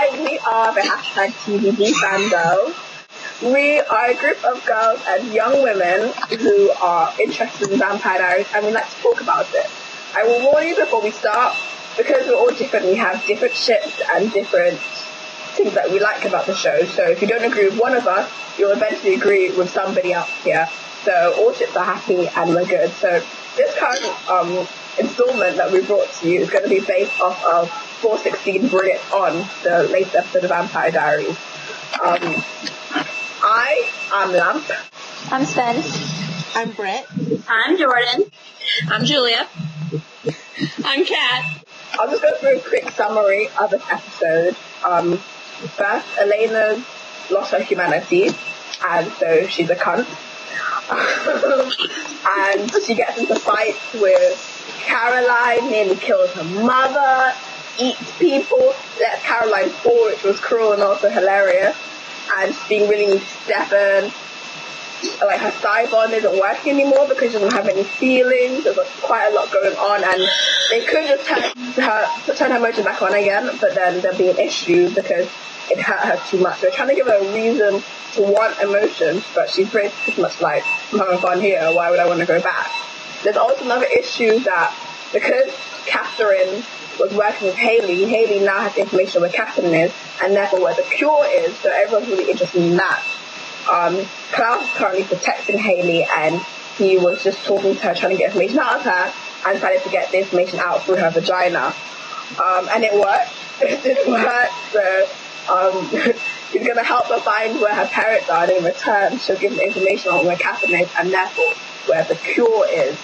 right, we are the hashtag TVD fangirls. We are a group of girls and young women who are interested in Vampire Diaries, and we like to talk about it. I will warn you before we start, because we're all different, we have different ships and different things that we like about the show. So if you don't agree with one of us, you'll eventually agree with somebody else here. So all ships are happy and we're good. So this current installment that we brought to you is going to be based off of 416 Bring It On, the latest episode of Vampire Diaries. I am Lamp. I'm Spence. I'm Britt. I'm Jordan. I'm Julia. I'm Kat. I'll just go through a quick summary of this episode. First, Elena's lost her humanity, and so she's a cunt. And she gets into fights with Caroline, nearly kills her mother, eats people, lets Caroline fall, which was cruel and also hilarious. And she's being really mean to Stefan. Like, her side bond isn't working anymore because she doesn't have any feelings. There's quite a lot going on, and they could just turn her emotion back on again, but then there'll be an issue because it hurt her too much. They're trying to give her a reason to want emotion, but she's pretty much like, I'm having fun here, why would I want to go back? There's also another issue that because Catherine was working with Hayley now has information where Catherine is, and therefore where the cure is, so everyone's really interested in that. Klaus is currently protecting Hayley, and he was just talking to her, trying to get information out of her, and decided to get the information out through her vagina. And it worked. It did work, so he's going to help her find where her parents are, and in return she'll give the information on where Catherine is, and therefore where the cure is.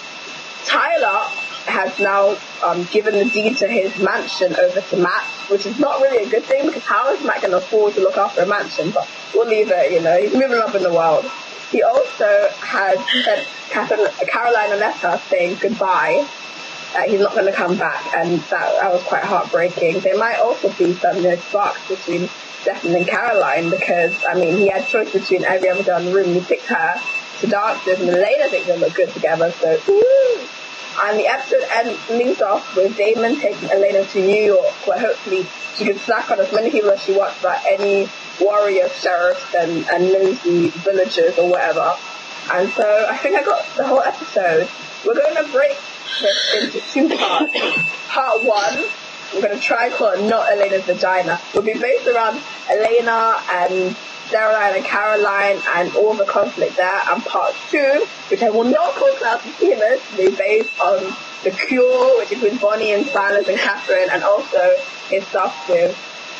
Tyler has now given the deed to his mansion over to Matt, which is not really a good thing, because how is Matt going to afford to look after a mansion? But we'll leave it, he's moving up in the world. He also has sent Caroline a letter saying goodbye, he's not going to come back, and that was quite heartbreaking. There might also be some sparks between Stefan and Caroline, because, he had choice between every other girl in the room, and he picked her to dance with, and Elena thinks they look good together, so woo! And the episode leaves off with Damon taking Elena to New York, where hopefully she can snack on as many people as she wants about any warrior sheriffs and nosy villagers or whatever. And so I think I got the whole episode. We're going to break this into two parts. Part one, we're going to try and call it Not Elena's Vagina. Will be based around Elena and Caroline and Caroline and all the conflict there, and part two, which I will not call Klaus and Penis, will be based on the cure, which is with Bonnie and Silas and Catherine, and also his stuff with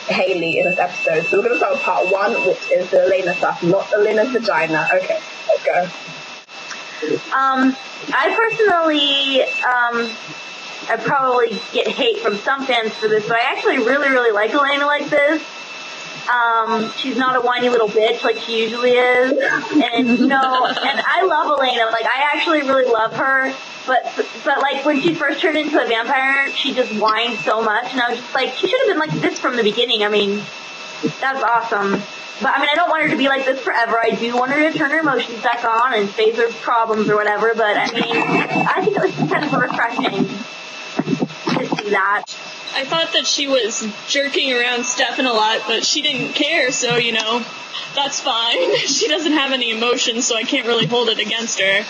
Hayley in this episode. So we're going to start with part one, which is the Elena stuff, Not Elena's Vagina. Okay, let's go. I personally, I probably get hate from some fans for this, but I actually really, really like Elena like this. She's not a whiny little bitch like she usually is, and and I love Elena. Like, I actually really love her, but like when she first turned into a vampire, she just whined so much, and I was just like, she should have been like this from the beginning. That's awesome. But I don't want her to be like this forever. I do want her to turn her emotions back on and face her problems or whatever. But I think it was kind of refreshing to see that. I thought that she was jerking around Stefan a lot, but she didn't care, so, that's fine. She doesn't have any emotions, so I can't really hold it against her.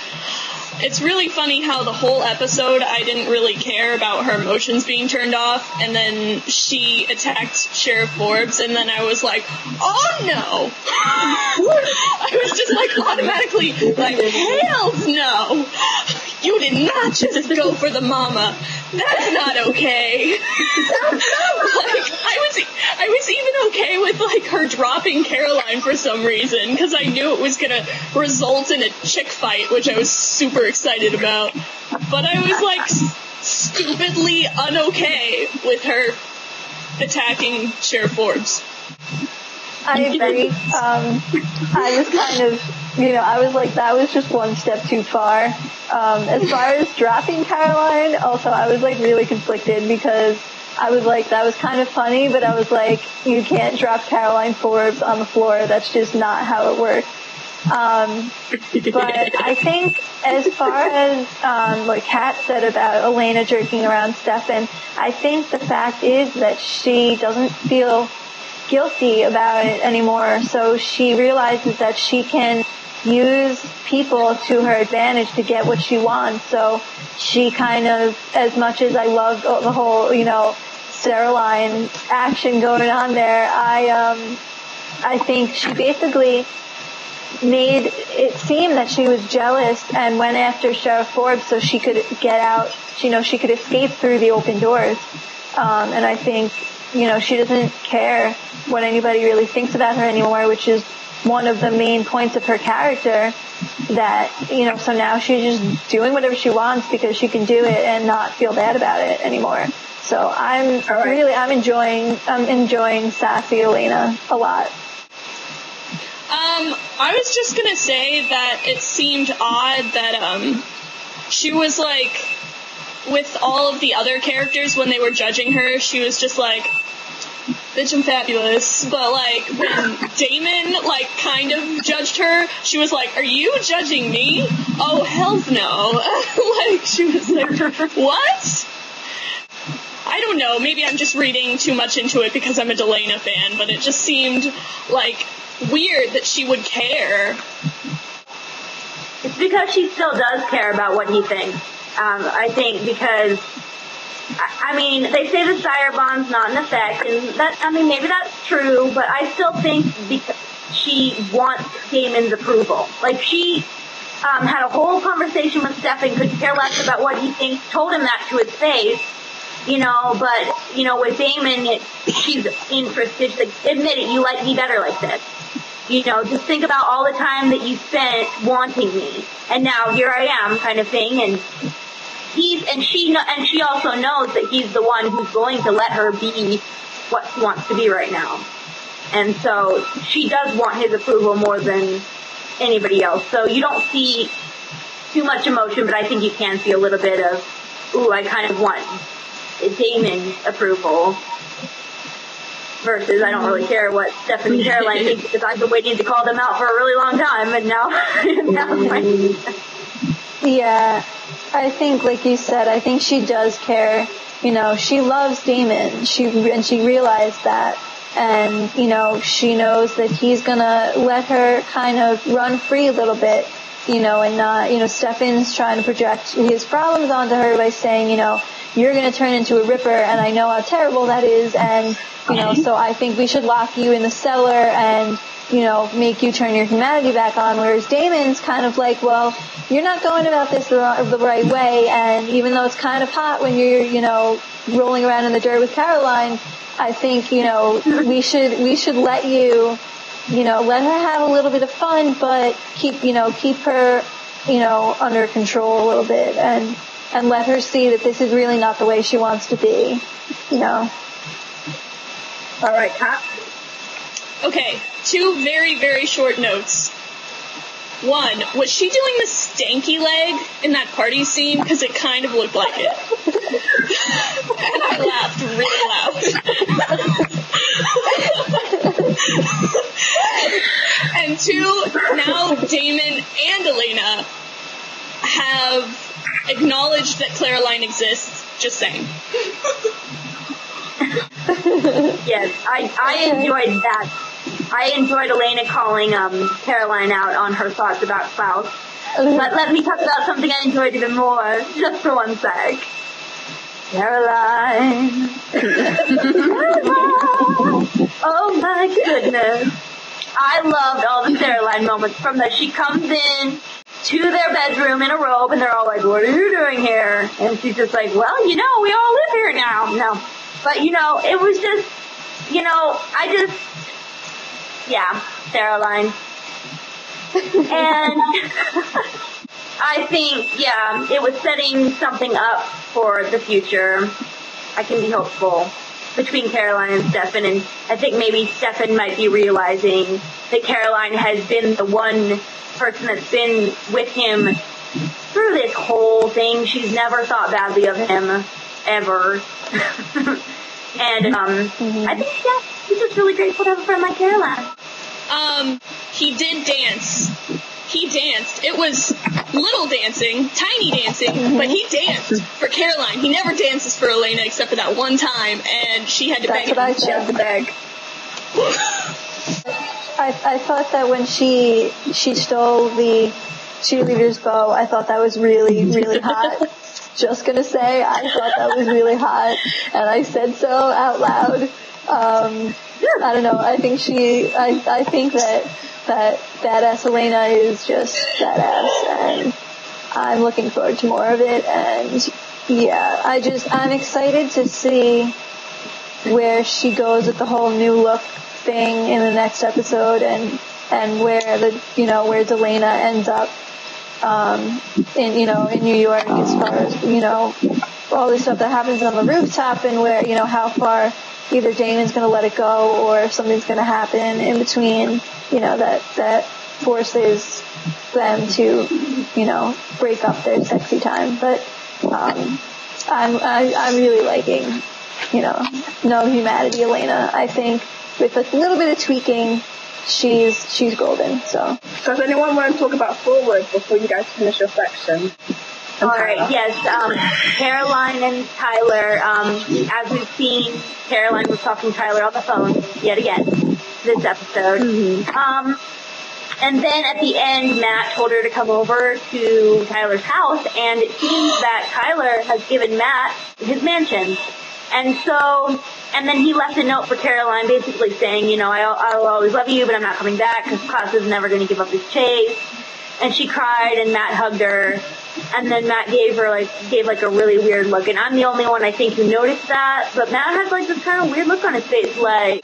It's really funny how the whole episode I didn't really care about her emotions being turned off, and then she attacked Sheriff Forbes, and then I was like, oh no! I was just automatically hell no! You did not just go for the mama. That's not okay. I was even okay with her dropping Caroline for some reason, because I knew it was gonna result in a chick fight, which I was super excited about. But I was stupidly unokay with her attacking Sheriff Forbes. I agree. I was kind of, I was like, that was just one step too far. As far as dropping Caroline, also I was really conflicted, because I was like, that was kind of funny, but I was like, you can't drop Caroline Forbes on the floor. That's just not how it works. But I think as far as what Kat said about Elena jerking around Stefan, I think the fact is that she doesn't feel guilty about it anymore. So she realizes that she can use people to her advantage to get what she wants. So she kind of, as much as I loved the whole, you know, Caroline action going on there, I think she basically made it seem that she was jealous and went after Sheriff Forbes so she could get out, you know, she could escape through the open doors. And I think, you know, she doesn't care what anybody really thinks about her anymore, which is one of the main points of her character, that, you know, so now she's just doing whatever she wants because she can do it and not feel bad about it anymore. So I'm enjoying sassy Elena a lot. I was just gonna say that it seemed odd that, she was like, with all of the other characters, when they were judging her, she was just like, bitch, I'm fabulous. But, like, when Damon, like, kind of judged her, she was like, are you judging me? Oh, hells no. Like, she was like, what? I don't know, maybe I'm just reading too much into it because I'm a Delena fan, but it just seemed, like, weird that she would care. It's because she still does care about what he thinks. I think because, I mean, they say the sire bond's not in effect, and that, I mean, maybe that's true, but I still think because she wants Damon's approval. Like, she had a whole conversation with Stefan, could care less about what he thinks, told him that to his face, you know, but, you know, with Damon, she's interested. She's like, admit it, you like me better like this. You know, just think about all the time that you spent wanting me, and now here I am, kind of thing. And she also knows that he's the one who's going to let her be what she wants to be right now. And so she does want his approval more than anybody else. So you don't see too much emotion, but I think you can see a little bit of, ooh, I kind of want Damon's approval. Versus, I don't really care what Stefan and Caroline think because I've been waiting to call them out for a really long time, and now Yeah, I think, like you said, I think she does care. You know, she loves Damon. She realized that, and you know, she knows that he's gonna let her kind of run free a little bit. You know, and not, you know, Stefan's trying to project his problems onto her by saying, you know, you're going to turn into a Ripper, and I know how terrible that is, and, you know, so I think we should lock you in the cellar and, you know, make you turn your humanity back on, whereas Damon's kind of like, well, you're not going about this the right way, and even though it's kind of hot when you're, you know, rolling around in the dirt with Caroline, I think, you know, we should let you, you know, let her have a little bit of fun, but keep her, you know, under control a little bit, and let her see that this is really not the way she wants to be, you know. All right, Kat. Okay, 2 very, very short notes. 1, was she doing the stanky leg in that party scene? Because it kind of looked like it. And I laughed really loud. And 2, now Damon and Elena have acknowledged that Caroline exists. Just saying. Yes, I enjoyed that. I enjoyed Elena calling Caroline out on her thoughts about Klaus. But let me talk about something I enjoyed even more, just for one sec. Caroline. Oh my goodness. I loved all the Caroline moments from that she comes in to their bedroom in a robe and they're all like, what are you doing here? And she's just like, well, you know, we all live here now. No. But, you know, it was just, you know, Caroline. And I think, yeah, it was setting something up for the future. I can be hopeful between Caroline and Stefan, and I think maybe Stefan might be realizing that Caroline has been the one person that's been with him through this whole thing. She's never thought badly of him, ever. And I think, yeah, he's just really grateful to have a friend like Caroline. He did dance. He danced. It was little dancing, tiny dancing, but he danced for Caroline. He never dances for Elena except for that one time, and she had to beg him. That's what I said. She had to beg. I thought that when she stole the cheerleader's bow, I thought that was really, really hot. Just gonna say, I thought that was really hot, and I said so out loud. I don't know, I think that badass Elena is just badass, and I'm looking forward to more of it, and yeah, I'm excited to see where she goes with the whole new look thing in the next episode, and where where Delana ends up in New York, as far as all the stuff that happens on the rooftop, and where how far either Damon's going to let it go or something's going to happen in between, that forces them to break up their sexy time. But I'm really liking No Humanity Elena. I think with a little bit of tweaking, she's golden. So does anyone want to talk about Forward before you guys finish your section? All right, yes, Caroline and Tyler, as we've seen, Caroline was talking to Tyler on the phone yet again this episode. Mm-hmm. And then at the end, Matt told her to come over to Tyler's house, and it seems that Tyler has given Matt his mansion. And then he left a note for Caroline basically saying, I'll always love you, but I'm not coming back because Klaus is never going to give up his chase. And she cried, and Matt hugged her, and then Matt gave a really weird look. And I'm the only one, I think, who noticed that, but Matt has this kind of weird look on his face, I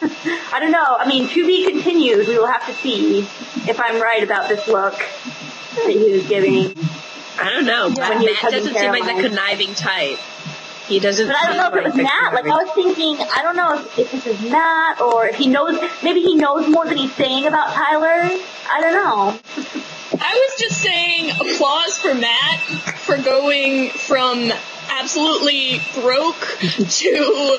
don't know. I mean, to be continued. We will have to see if I'm right about this look that he was giving. I don't know. Yeah, Matt doesn't seem like the conniving type. He doesn't. But I don't know if it was Matt. I was thinking, I don't know if this is Matt or if he knows. Maybe he knows more than he's saying about Tyler. I don't know. I was just saying applause for Matt for going from absolutely broke to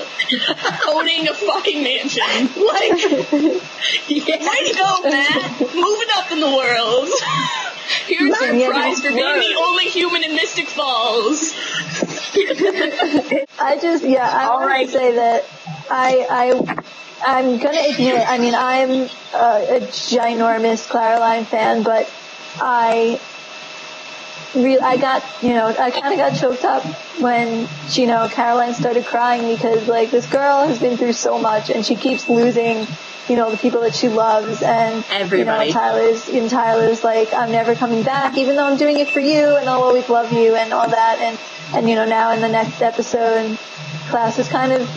owning a fucking mansion. Way to go, Matt! Moving up in the world. Here's your prize for being the only human in Mystic Falls. I want to say that I'm gonna admit, I'm a ginormous Caroline fan, but I kind of got choked up when Caroline started crying, because this girl has been through so much, and she keeps losing the people that she loves, and everybody. Tyler's like, I'm never coming back, even though I'm doing it for you, and I'll always love you, and all that, and now in the next episode, Klaus is kind of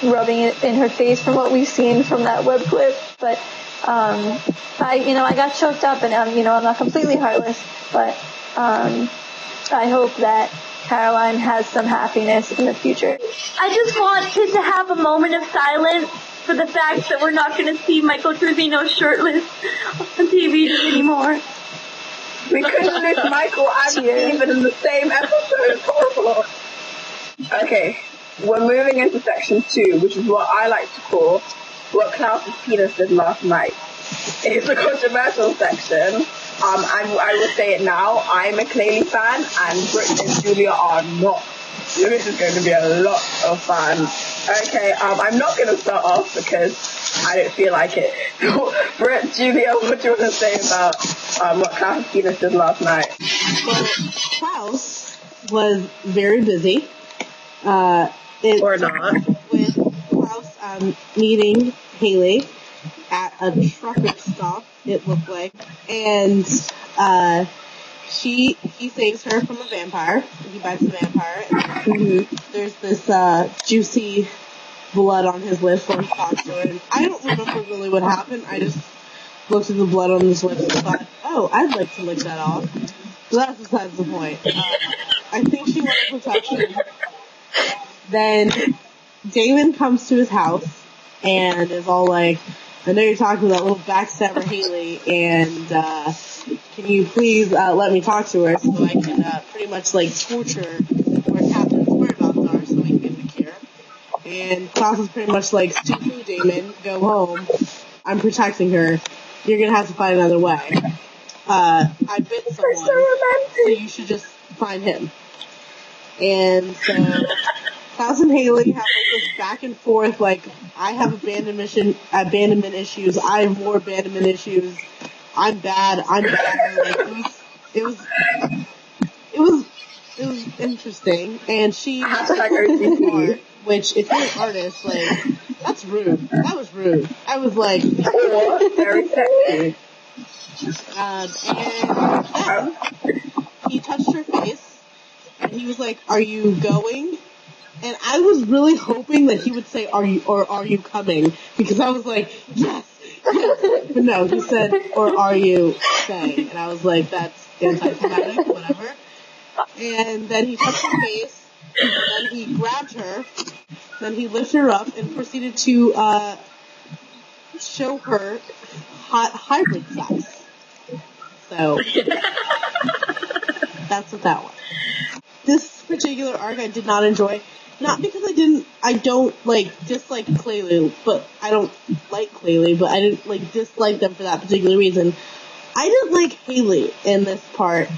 rubbing it in her face from what we've seen from that web clip, but I got choked up, and I'm not completely heartless, but I hope that Caroline has some happiness in the future. I just wanted to have a moment of silence for the fact that we're not going to see Michael Trevino shirtless on TV anymore. We couldn't lose Michael and Steven in the same episode. It's horrible. Okay, we're moving into section 2, which is what I like to call what Klaus's penis did last night. It's a controversial section. I will say it now. I'm a Claylee fan, and Britt and Julia are not. So this is going to be a lot of fun. Okay, I'm not going to start off because I don't feel like it. Britt, Julia, what do you want to say about what Klaus's penis did last night? Well, Klaus was very busy. Or not. With Klaus meeting Haley at a trucker stop, it looked like, and he saves her from a vampire. He bites a vampire, and there's this juicy blood on his lips when he talks to her, and I don't remember really what happened. I just looked at the blood on his lips and thought, oh, I'd like to lick that off. So that's besides the point. I think she wanted protection. Then Damon comes to his house and is all like, I know you're talking about little backstabber Haley, and can you please let me talk to her so I can pretty much torture where Catherine's whereabouts are so we can get the cure. And Klaus is pretty much like, stupid Damon, go home. I'm protecting her. You're gonna have to find another way. I bit someone, so you should just find him. And so Klaus and Haley have like this back and forth, like, I have abandonment issues, I have more abandonment issues, I'm bad, like, it was interesting, and she has art, which, if you're an artist, like, that's rude. That was rude. I was like, very sexy. And he touched her face, and he was like, "Are you going?" And I was really hoping that he would say, "Are you coming?" Because I was like, yes. But no, he said, "Or are you staying?" And I was like, that's anticlimactic, whatever. And then he touched her face, and then he grabbed her, then he lifted her up and proceeded to show her hybrid sex. So, that's what that was. This particular arc I did not enjoy. Not because I don't, dislike Claylee, but I don't like Claylee, but I didn't, dislike them for that particular reason. I didn't like Haley in this part.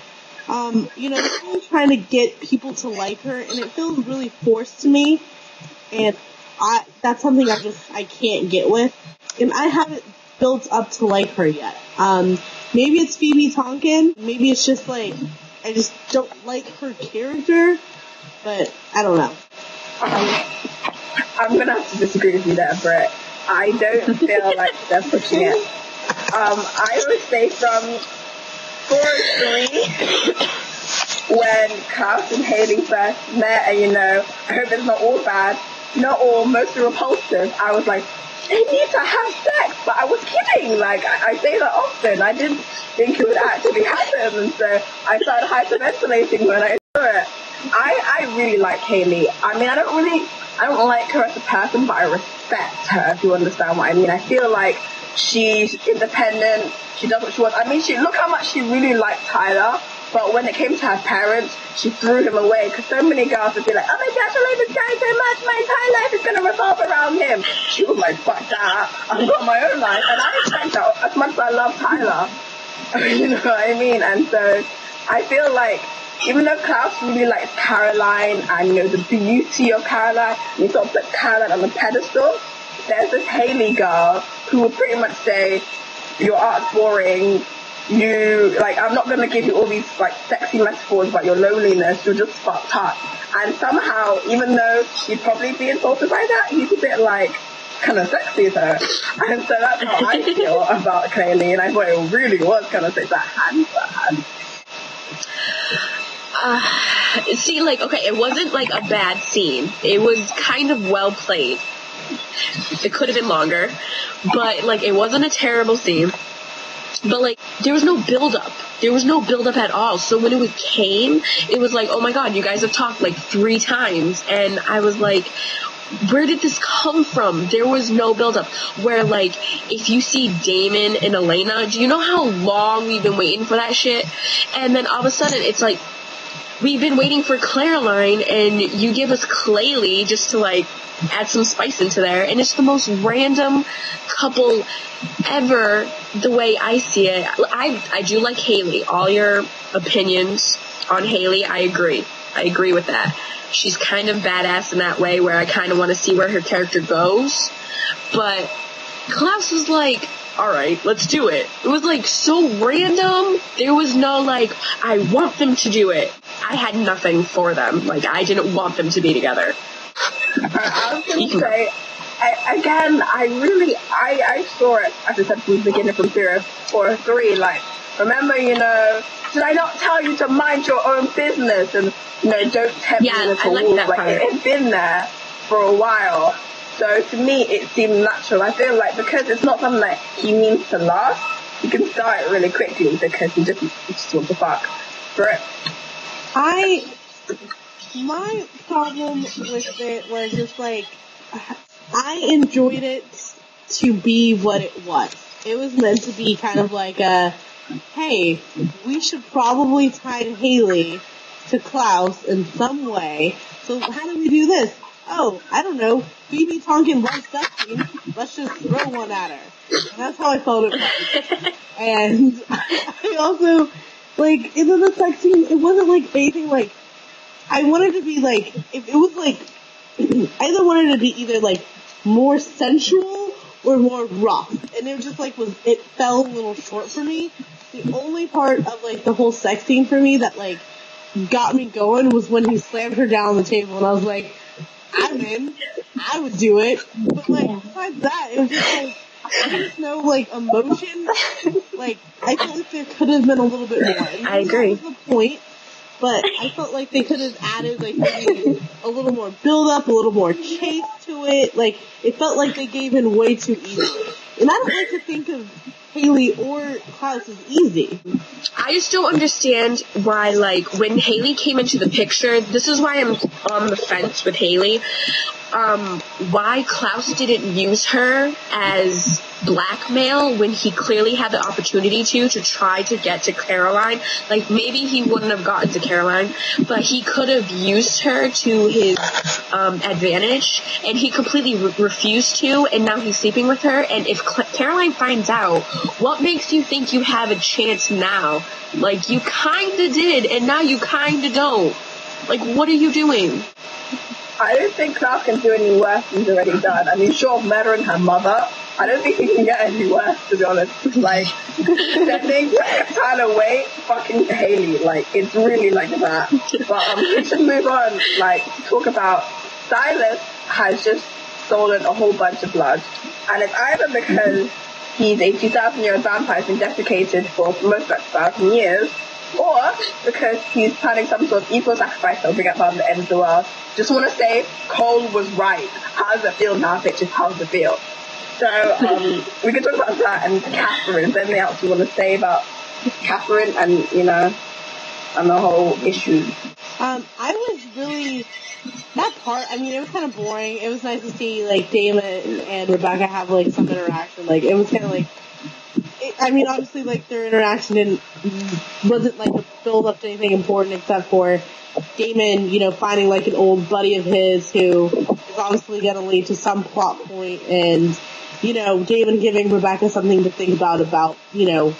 She's really trying to get people to like her, and it feels really forced to me, and that's something I can't get with, and I haven't built up to like her yet. Maybe it's Phoebe Tonkin, maybe it's just, I just don't like her character, but I don't know. I'm gonna have to disagree with you there, Brett. I don't feel like they're pushing it. I would say from 4 or 3, when Klaus and Haley first met, and I hope it's not all bad, not all, mostly repulsive, I was like, they need to have sex, but I was kidding. I say that often. I didn't think it would actually happen, and so I started hyperventilating when I saw it. I really like Haley. I mean, I don't like her as a person, but I respect her, if you understand what I mean. I feel like she's independent, she does what she wants. I mean, look how much she really liked Tyler, but when it came to her parents, she threw him away, because so many girls would be like, oh my gosh, I like this guy so much, my entire life is going to revolve around him. She was like, fuck that, I've got my own life, and I respect her as much as I love Tyler. You know what I mean? And so, I feel like, even though Klaus really likes Caroline, and the beauty of Caroline, you sort of put Caroline on the pedestal, there's this Haley girl who will pretty much say, your art's boring, I'm not going to give you all these, sexy metaphors about your loneliness, you're just fucked up. And somehow, even though he'd probably be insulted by that, he's a bit, kind of sexy to her. And so that's how I feel about Claylee, and I thought it really was kind of like that hand. Okay, it wasn't, a bad scene. It was kind of well played. It could have been longer, but, it wasn't a terrible scene. But, there was no build-up. There was no build-up at all. So when it came, it was oh my god, you guys have talked, 3 times. And I was like, where did this come from? There was no build-up. Where, if you see Damon and Elena, do you know how long we've been waiting for that shit? And then all of a sudden, it's we've been waiting for Caroline, and you give us Claylee just to, add some spice into there, and it's the most random couple ever, the way I see it. I do like Haley. All your opinions on Haley, I agree. I agree with that. She's kind of badass in that way, where I kind of want to see where her character goes. But Klaus was alright, let's do it. It was so random. There was no I want them to do it. I had nothing for them. I didn't want them to be together. I was going to say, I saw it, as I said from the beginning, from 0 or 3, remember, did I not tell you to mind your own business, and, don't tempt me into walls, it had been there for a while, so to me, it seemed natural. I feel because it's not something that he means to last, he can start it really quickly, because he just wants to fuck. But my problem with it was just I enjoyed it to be what it was. It was meant to be kind of hey, we should probably tie Haley to Klaus in some way. So how do we do this? Oh, I don't know. Phoebe Tonkin loves sex scenes. Let's just throw one at her. And that's how I felt it was. And I also, in the sex scene, it wasn't anything I wanted to be if it was either wanted to be either like more sensual or more rough, and it just like it fell a little short for me. The only part of like the whole sex scene for me that like got me going was when he slammed her down on the table, and I was like, I'm in. I would do it. But like besides that, it was just like there's no like emotion. Like I feel like there could have been a little bit more. And I agree. That was the point. But I felt like they could have added like maybe a little more build up, a little more chase to it. Like it felt like they gave in way too easily. And I don't like to think of Haley or Klaus as easy. I just don't understand why, like, when Haley came into the picture, this is why I'm on the fence with Haley, why Klaus didn't use her as blackmail when he clearly had the opportunity to try to get to Caroline. Like, maybe he wouldn't have gotten to Caroline, but he could have used her to his advantage, and he completely refused to, and now he's sleeping with her. And if Caroline finds out, what makes you think you have a chance now? Like, you kinda did, and now you kinda don't. Like, what are you doing? I don't think Klaus can do any worse than he's already done. I mean, short of murdering her mother, I don't think he can get any worse, to be honest. Like, sending Tyler away, fucking Haley, like, it's really like that. But we should move on, like, to talk about Silas has just stolen a whole bunch of blood. And it's either because he's a 2,000-year-old vampire who's been desiccated for most of 1,000 years, or because he's planning some sort of equal sacrifice that will bring about the end of the world. Just want to say, Cole was right. How does it feel now, bitches? How does it feel? So, we can talk about that and Catherine. Is there anything else you want to say about Catherine and, you know, and the whole issue? I was really, that part, I mean, it was kind of boring. It was nice to see, like, Damon and Rebecca have, like, some interaction. Like, it was kind of like, I mean, obviously, like, their interaction wasn't, like, a build-up to anything important except for Damon, you know, finding, like, an old buddy of his who is obviously going to lead to some plot point, and, you know, Damon giving Rebecca something to think about, you know,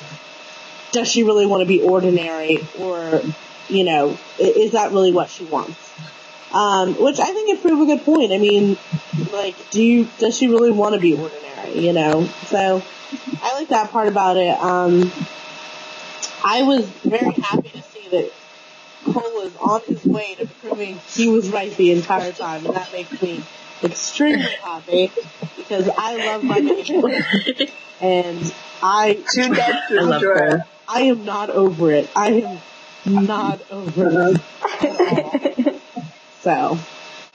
does she really want to be ordinary, or, you know, is that really what she wants? Which I think it proved a good point. I mean, like, does she really want to be ordinary, you know? So, I like that part about it. I was very happy to see that Cole was on his way to proving he was right the entire time, and that makes me extremely happy, because I love my neighbor, and I am not over it. I am not over it. So.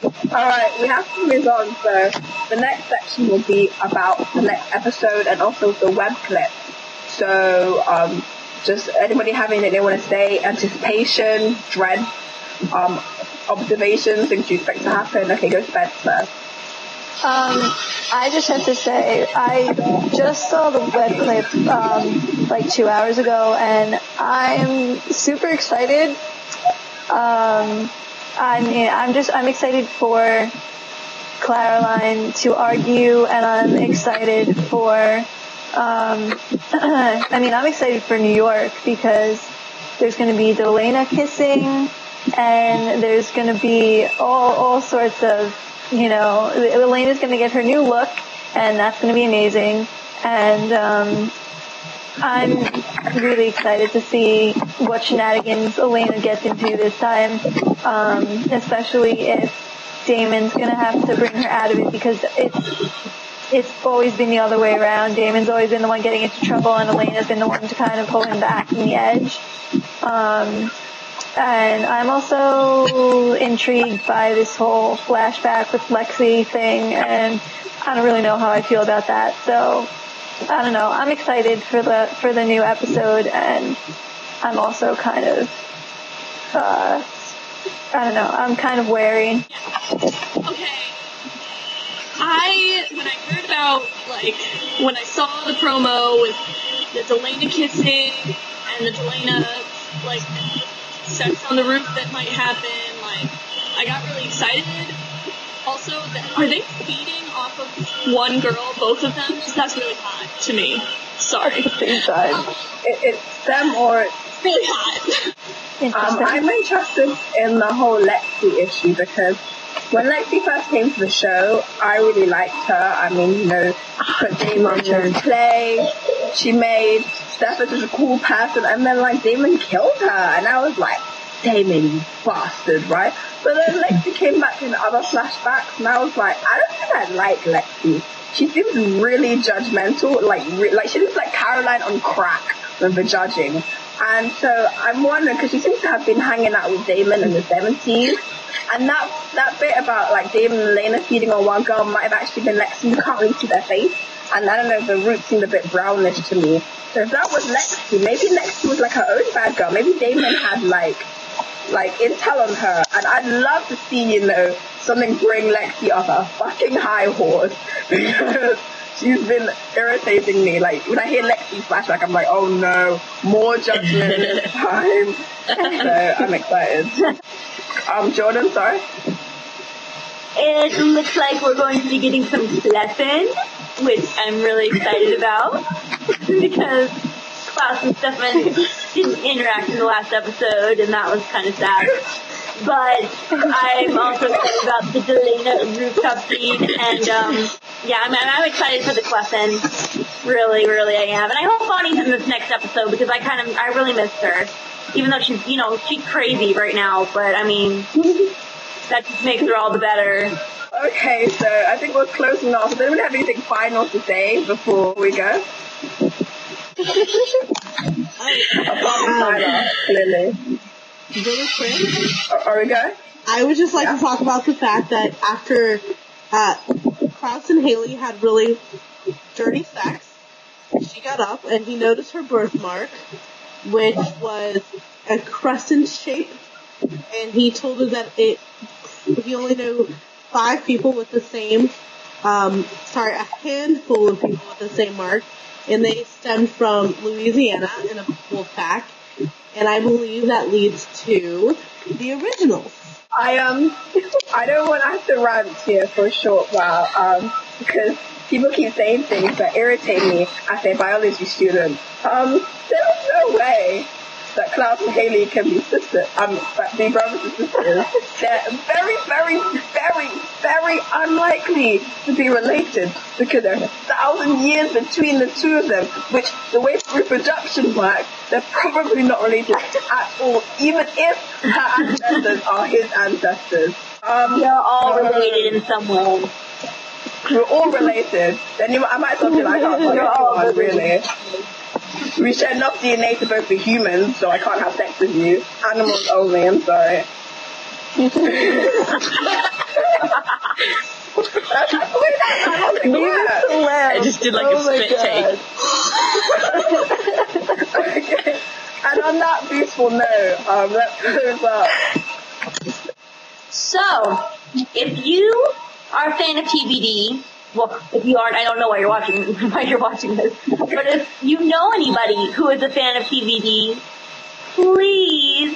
Alright, we have to move on. So the next section will be about the next episode and also the web clip. So, just anybody have anything they want to say? Anticipation, dread, observations, things you expect to happen? Okay, go to bed first. I just have to say, I just saw the web clip, like 2 hours ago, and I'm super excited. I'm excited for Caroline to argue, and I'm excited for, I'm excited for New York, because there's going to be Delana kissing, and there's going to be all sorts of, you know, Elena's going to get her new look, and that's going to be amazing, and, I'm really excited to see what shenanigans Elena gets into this time, especially if Damon's gonna have to bring her out of it, because it's always been the other way around. Damon's always been the one getting into trouble, and Elena's been the one to kind of pull him back from the edge. And I'm also intrigued by this whole flashback with Lexi thing, and I don't really know how I feel about that, so I don't know. I'm excited for the new episode, and I'm also kind of, I don't know, I'm kind of wary. Okay. When I heard about, like, when I saw the promo with the Delana kissing and the Delana, like, sex on the roof that might happen, like, I got really excited. Also, are they feeding off of one girl, both of them? That's really hot to me. Sorry. It's them, or it's really hot. I'm interested in the whole Lexi issue, because When Lexi first came to the show, I really liked her. I mean, you know, she put Damon to play. She made Steph such a cool person, and then like Damon killed her, and I was like, Damon, you bastard, right? But then Lexi came back in other flashbacks, and I was like, I don't think I like Lexi. She seems really judgmental, like she looks like Caroline on crack with the judging. And so I'm wondering, because she seems to have been hanging out with Damon in the 70s, and that bit about like Damon and Elena feeding on one girl might have actually been Lexi. You can't really see their face, and I don't know, the roots seemed a bit brownish to me. So if that was Lexi, maybe Lexi was like her own bad girl. Maybe Damon had like intel on her, and I'd love to see, you know, something bring Lexi off a fucking high horse, because she's been irritating me. Like, when I hear Lexi flashback, I'm like, oh no, more judgment this time. So I'm excited. Jordan, sorry? It looks like we're going to be getting some Stefan, which I'm really excited about, because Klaus and Stefan didn't interact in the last episode, and that was kind of sad. But I'm also excited about the Delena rooftop scene, and yeah, I'm excited for the Clefin. Really, really I am. And I hope Bonnie's in this next episode, because I really missed her. Even though she's crazy right now, but I mean, that just makes her all the better. Okay, so I think we're closing off. Does anyone have anything final to say before we go? Clearly. Really quick. Are we going? I would just like to talk about the fact that after Klaus and Haley had really dirty sex, she got up and he noticed her birthmark, which was a crescent shape, and he told her that he only knew 5 people with the same, a handful of people with the same mark, and they stemmed from Louisiana in a wolf pack, and I believe that leads to the originals. I don't want to have to rant here for a short while, because people keep saying things that irritate me as a biology student. There's no way that Klaus and Haley can be sisters, be brothers and sisters. They're very, very, very, very unlikely to be related, because there's 1,000 years between the two of them, which, the way reproduction works, they're probably not related at all, even if her ancestors are his ancestors. They're all related in some way. We're all related. Then I might as well be like, oh, you're all really. We share enough DNA to both be humans, so I can't have sex with you. Animals only, I'm sorry. That's the way that works. I just did like a spit take. Okay. And on that beautiful note, let's close up. So, if you are a fan of TBD, well, if you aren't, I don't know why you're watching this. But if you know anybody who is a fan of TBD, please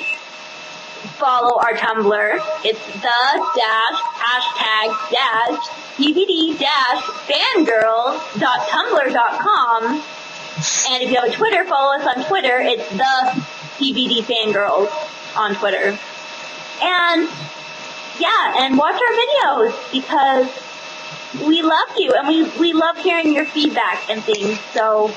follow our Tumblr. It's the-#TBD-fangirls.tumblr.com. And if you have a Twitter, follow us on Twitter. It's the TBD Fangirls on Twitter. And yeah, and watch our videos, because we love you, and we love hearing your feedback and things. So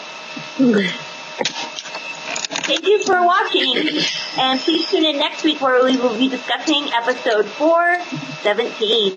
thank you for watching, and please tune in next week where we will be discussing episode 417.